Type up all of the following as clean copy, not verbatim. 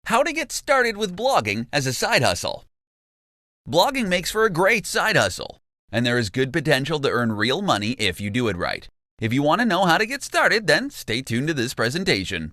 How to get started with blogging as a side hustle. Blogging makes for a great side hustle, and there is good potential to earn real money if you do it right. If you want to know how to get started, then stay tuned to this presentation.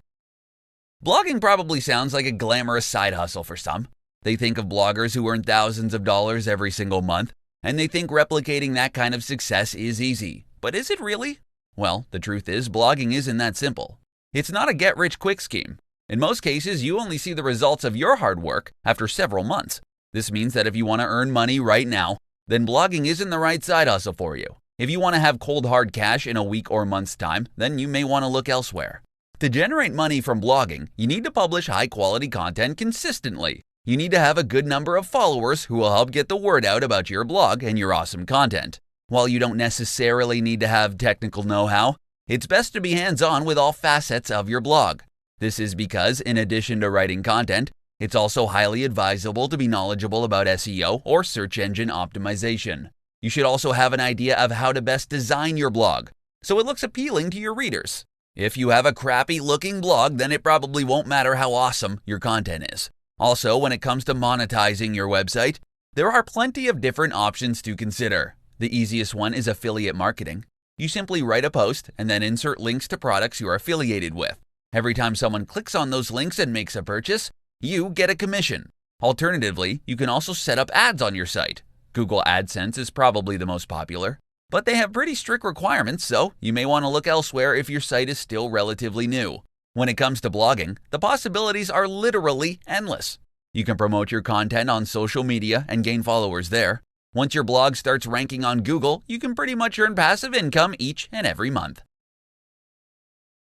Blogging probably sounds like a glamorous side hustle for some. They think of bloggers who earn thousands of dollars every single month, and they think replicating that kind of success is easy. But is it really? Well, the truth is, blogging isn't that simple. It's not a get-rich-quick scheme. In most cases, you only see the results of your hard work after several months. This means that if you want to earn money right now, then blogging isn't the right side hustle for you. If you want to have cold hard cash in a week or month's time, then you may want to look elsewhere. To generate money from blogging, you need to publish high-quality content consistently. You need to have a good number of followers who will help get the word out about your blog and your awesome content. While you don't necessarily need to have technical know-how, it's best to be hands-on with all facets of your blog. This is because, in addition to writing content, it's also highly advisable to be knowledgeable about SEO or search engine optimization. You should also have an idea of how to best design your blog so it looks appealing to your readers. If you have a crappy-looking blog, then it probably won't matter how awesome your content is. Also, when it comes to monetizing your website, there are plenty of different options to consider. The easiest one is affiliate marketing. You simply write a post and then insert links to products you are affiliated with. Every time someone clicks on those links and makes a purchase, you get a commission. Alternatively, you can also set up ads on your site. Google AdSense is probably the most popular, but they have pretty strict requirements, so you may want to look elsewhere if your site is still relatively new. When it comes to blogging, the possibilities are literally endless. You can promote your content on social media and gain followers there. Once your blog starts ranking on Google, you can pretty much earn passive income each and every month.